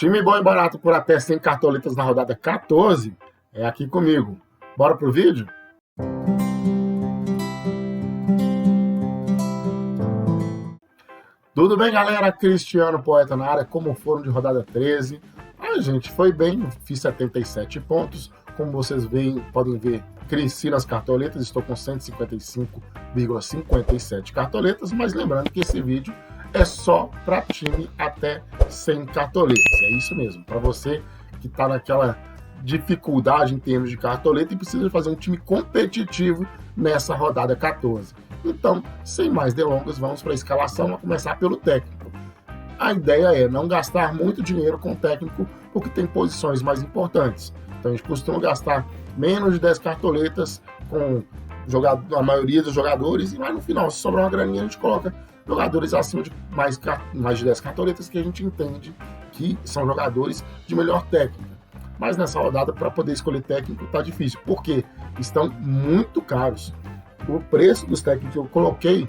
Time bom e barato por até 100 cartoletas na rodada 14 é aqui comigo. Bora pro vídeo? Tudo bem, galera? Cristiano Poeta na área, como foram de rodada 13. A gente foi bem, fiz 77 pontos. Como vocês podem ver, cresci nas cartoletas, estou com 155,57 cartoletas, mas lembrando que esse vídeo é só para time até 100 cartoletas. É isso mesmo, para você que está naquela dificuldade em termos de cartoleta e precisa fazer um time competitivo nessa rodada 14. Então, sem mais delongas, vamos para a escalação, a começar pelo técnico. A ideia é não gastar muito dinheiro com o técnico, porque tem posições mais importantes. Então, a gente costuma gastar menos de 10 cartoletas com a maioria dos jogadores, mas no final, se sobrar uma graninha, a gente coloca jogadores acima de mais de 10 cartoletas que a gente entende que são jogadores de melhor técnica. Mas nessa rodada, para poder escolher técnico, tá difícil, porque estão muito caros. O preço dos técnicos eu coloquei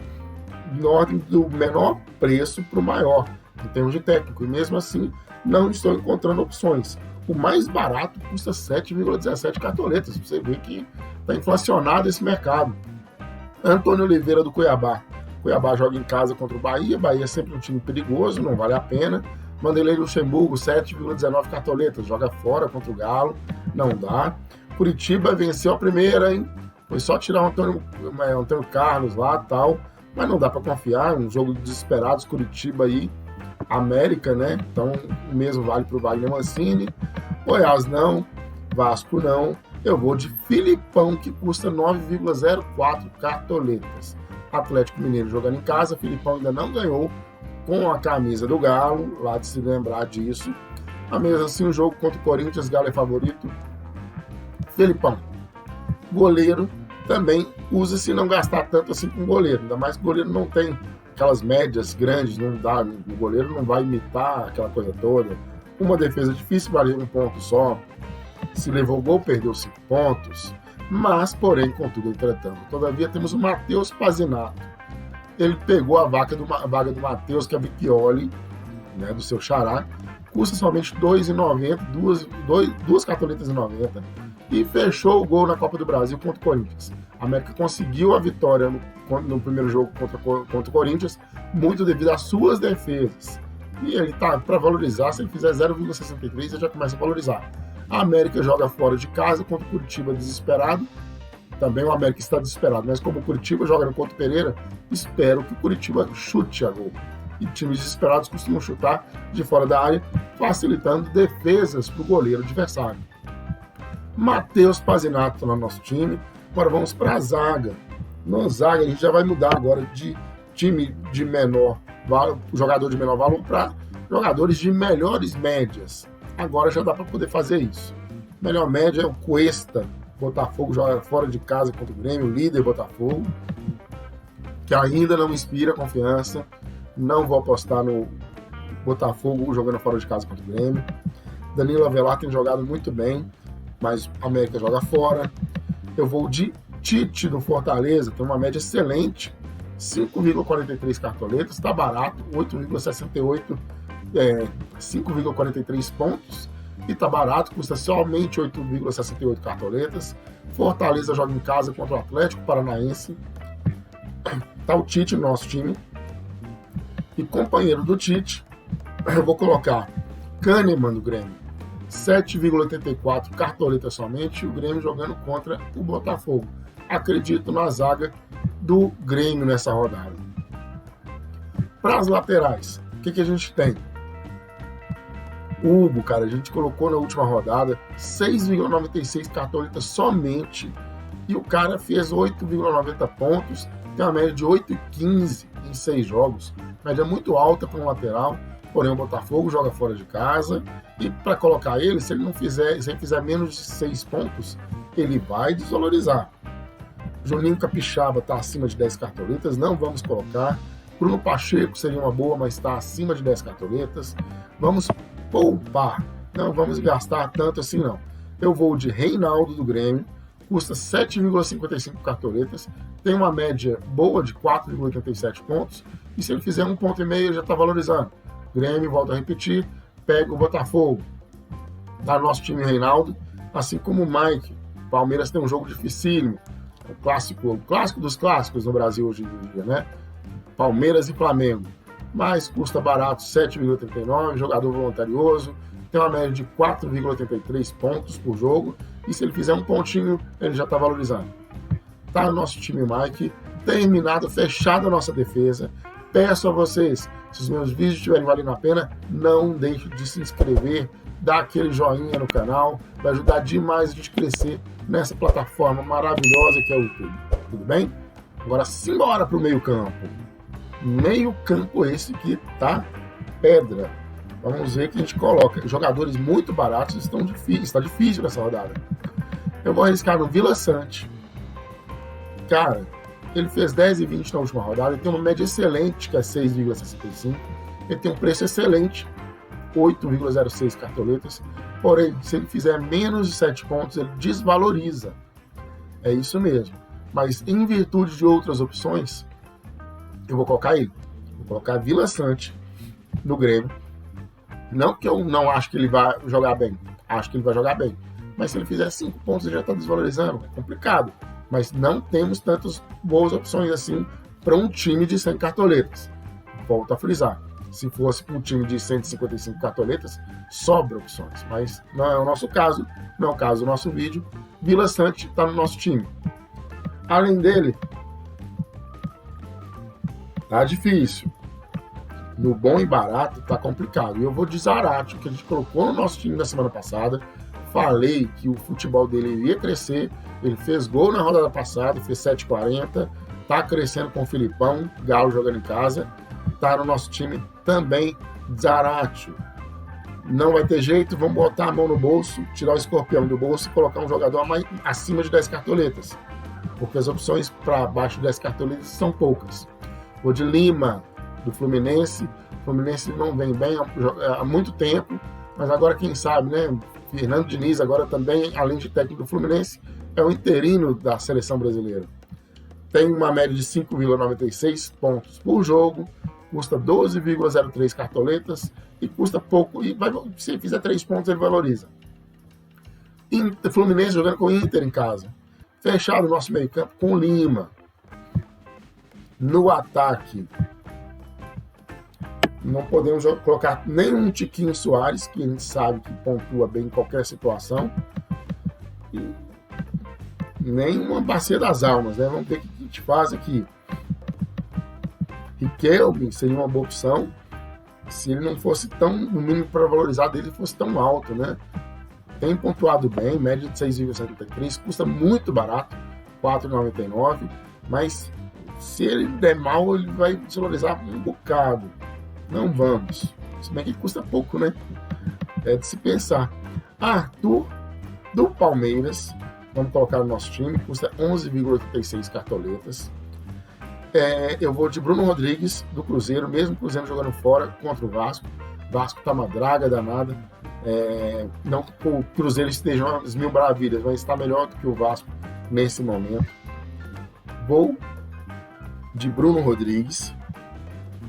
em ordem do menor preço para o maior, em termos de técnico, e mesmo assim não estou encontrando opções. O mais barato custa 7,17 cartoletas, você vê que está inflacionado esse mercado. Antônio Oliveira do Cuiabá. Cuiabá joga em casa contra o Bahia é sempre um time perigoso, não vale a pena. Vanderlei Luxemburgo, 7,19 cartoletas, joga fora contra o Galo, não dá. Curitiba venceu a primeira, hein? Foi só tirar o Antônio Carlos lá e tal, mas não dá para confiar, um jogo de desesperados, Curitiba aí, América, né? Então o mesmo vale para o Wagner Mancini. Goiás não, Vasco não. Eu vou de Filipão, que custa 9,04 cartoletas. Atlético Mineiro jogando em casa, Filipão ainda não ganhou com a camisa do Galo, lá de se lembrar disso. Mas mesmo assim, o jogo contra o Corinthians, Galo é favorito. Filipão. Goleiro também usa-se não gastar tanto assim com o goleiro, ainda mais que o goleiro não tem aquelas médias grandes, não dá, o goleiro não vai imitar aquela coisa toda. Uma defesa difícil, valia um ponto só. Se levou o gol, perdeu 5 pontos. Mas, porém, contudo, entretanto, todavia temos o Matheus Pazinato. Ele pegou a vaga do Matheus Cavicchioli, né, do seu xará, custa somente R$ 2,90, duas cartoletas e 90, e fechou o gol na Copa do Brasil contra o Corinthians. A América conseguiu a vitória no primeiro jogo contra o Corinthians, muito devido às suas defesas. E ele tá para valorizar, se ele fizer 0,63, ele já começa a valorizar. A América joga fora de casa contra o Curitiba desesperado. Também o América está desesperado, mas como o Curitiba joga no Couto Pereira, espero que o Curitiba chute a gol. E times desesperados costumam chutar de fora da área, facilitando defesas para o goleiro adversário. Matheus Pazinato no nosso time. Agora vamos para a zaga. Na zaga a gente já vai mudar agora de time de menor valor, jogador de menor valor, para jogadores de melhores médias. Agora já dá para poder fazer isso. Melhor média é o Cuesta. Botafogo joga fora de casa contra o Grêmio, líder Botafogo, que ainda não inspira confiança. Não vou apostar no Botafogo jogando fora de casa contra o Grêmio. Danilo Avelar tem jogado muito bem, mas a América joga fora. Eu vou de Tite do Fortaleza, tem uma média excelente, 5,43 cartoletas, está barato, 8,68, 5,43 pontos. E tá barato, custa somente 8,68 cartoletas. Fortaleza joga em casa contra o Atlético Paranaense. Tá o Tite no nosso time. E companheiro do Tite, eu vou colocar Kahneman do Grêmio. 7,84 cartoletas somente. O Grêmio jogando contra o Botafogo. Acredito na zaga do Grêmio nessa rodada. Para as laterais, o que a gente tem? Hugo, cara, a gente colocou na última rodada 6,96 cartoletas somente e o cara fez 8,90 pontos, tem uma média de 8,15 em 6 jogos, média muito alta para um lateral, porém o Botafogo joga fora de casa e para colocar ele, se ele fizer menos de 6 pontos, ele vai desvalorizar. Juninho Capixaba está acima de 10 cartoletas, não vamos colocar. Bruno Pacheco seria uma boa, mas está acima de 10 cartoletas. Vamos poupar, não vamos gastar tanto assim não. Eu vou de Reinaldo do Grêmio, custa 7,55 cartoletas, tem uma média boa de 4,87 pontos, e se ele fizer 1,5 ponto, ele já está valorizando. Grêmio, volto a repetir, pega o Botafogo. Tá no nosso time Reinaldo, assim como o Mike. Palmeiras tem um jogo dificílimo, o clássico dos clássicos no Brasil hoje em dia, né? Palmeiras e Flamengo. Mas custa barato, 7,39, jogador voluntarioso, tem uma média de 4,83 pontos por jogo, e se ele fizer um pontinho, ele já está valorizando. Tá no nosso time Mike, terminado, fechada a nossa defesa. Peço a vocês, se os meus vídeos estiverem valendo a pena, não deixe de se inscrever, dar aquele joinha no canal, vai ajudar demais a gente crescer nessa plataforma maravilhosa que é o YouTube. Tudo bem? Agora simbora para o meio campo. Meio campo esse que tá pedra. Vamos ver que a gente coloca. Jogadores muito baratos estão difíceis, está difícil nessa rodada. Eu vou arriscar no Vila Sante. Cara, ele fez 10 e 20 na última rodada, ele tem uma média excelente, que é 6,65. Ele tem um preço excelente, 8,06 cartoletas. Porém, se ele fizer menos de 7 pontos, ele desvaloriza. É isso mesmo. Mas em virtude de outras opções, eu vou colocar ele. Vou colocar Vila Sante no Grêmio. Não que eu não acho que ele vai jogar bem. Acho que ele vai jogar bem. Mas se ele fizer 5 pontos, ele já está desvalorizando. É complicado. Mas não temos tantas boas opções assim para um time de 100 cartoletas. Volto a frisar. Se fosse para um time de 155 cartoletas, sobra opções. Mas não é o nosso caso. Não é o caso do nosso vídeo. Vila Sante está no nosso time. Além dele, tá difícil. No bom e barato tá complicado. E eu vou de Zarate, que a gente colocou no nosso time na semana passada. Falei que o futebol dele iria crescer. Ele fez gol na rodada passada, fez 7,40. Tá crescendo com o Filipão, Galo jogando em casa. Tá no nosso time também, Zarate. Não vai ter jeito, vamos botar a mão no bolso, tirar o escorpião do bolso e colocar um jogador acima de 10 cartoletas. Porque as opções para abaixo de 10 cartoletas são poucas. Vou de Lima, do Fluminense. O Fluminense não vem bem há muito tempo, mas agora quem sabe, né? Fernando Diniz agora também, além de técnico do Fluminense, é o interino da seleção brasileira. Tem uma média de 5,96 pontos por jogo, custa 12,03 cartoletas e custa pouco. E se fizer 3 pontos, ele valoriza. Fluminense jogando com o Inter em casa. Fechado o nosso meio campo com Lima. No ataque, não podemos colocar nenhum Tiquinho Soares, que a gente sabe que pontua bem em qualquer situação. E nem uma Bacia das Almas, né? Vamos ver o que a gente faz aqui. Riquelme seria uma boa opção se ele não fosse tão, no mínimo para valorizar dele, fosse tão alto, né? Tem pontuado bem, média de 6,73, custa muito barato, 4,99, mas se ele der mal, ele vai desvalorizar um bocado. Não vamos. Se bem que custa pouco, né? É de se pensar. Arthur, do Palmeiras, vamos colocar no nosso time, custa 11,86 cartoletas. Eu vou de Bruno Rodrigues, do Cruzeiro, mesmo o Cruzeiro jogando fora contra o Vasco. O Vasco tá uma draga danada. Não que o Cruzeiro esteja umas mil maravilhas, mas está melhor do que o Vasco nesse momento. Vou de Bruno Rodrigues.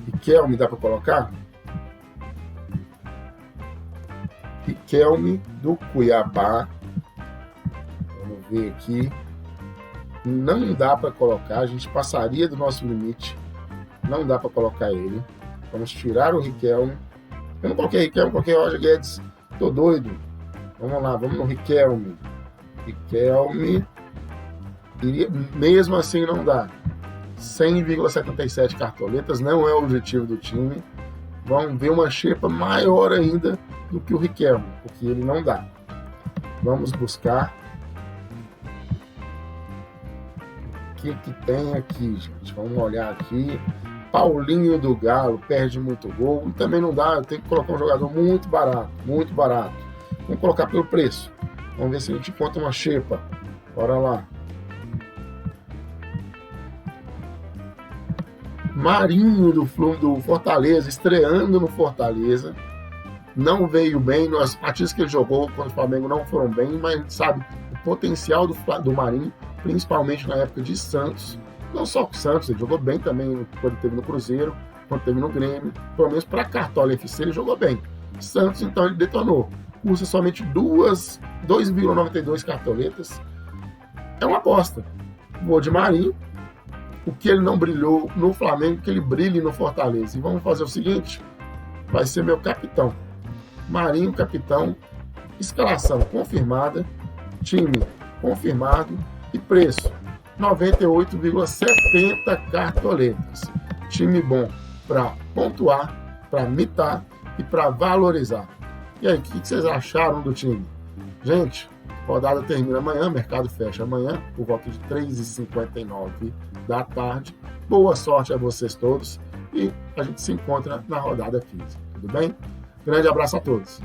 Riquelme dá para colocar? Riquelme do Cuiabá. Vamos ver aqui. Não dá para colocar, a gente passaria do nosso limite. Não dá para colocar ele. Vamos tirar o Riquelme. Eu não coloquei Riquelme, coloquei Roger Guedes. Tô doido. Vamos lá, vamos no Riquelme. Riquelme. Mesmo assim não dá. 100,77 cartoletas, não é o objetivo do time. Vamos ver uma xepa maior ainda do que o Riquelme, porque ele não dá. Vamos buscar. O que tem aqui, gente? Vamos olhar aqui. Paulinho do Galo perde muito gol. E também não dá, eu tenho que colocar um jogador muito barato, muito barato. Vamos colocar pelo preço. Vamos ver se a gente encontra uma xepa. Bora lá. Marinho do Fortaleza, estreando no Fortaleza. Não veio bem, as partidas que ele jogou contra o Flamengo não foram bem, mas a gente sabe o potencial do Marinho, principalmente na época de Santos. Não só com o Santos, ele jogou bem também quando esteve no Cruzeiro, quando esteve no Grêmio. Pelo menos para Cartola FC ele jogou bem. Santos, então, ele detonou. Custa somente 2,92 cartoletas. É uma aposta. Vou de Marinho. O que ele não brilhou no Flamengo, que ele brilhe no Fortaleza. E vamos fazer o seguinte: vai ser meu capitão. Marinho, capitão. Escalação confirmada. Time confirmado. E preço: 98,70 cartoletas. Time bom para pontuar, para mitar e para valorizar. E aí, o que vocês acharam do time? Gente, rodada termina amanhã, mercado fecha amanhã, por volta de 3h59 da tarde. Boa sorte a vocês todos e a gente se encontra na rodada 15. Tudo bem? Grande abraço a todos.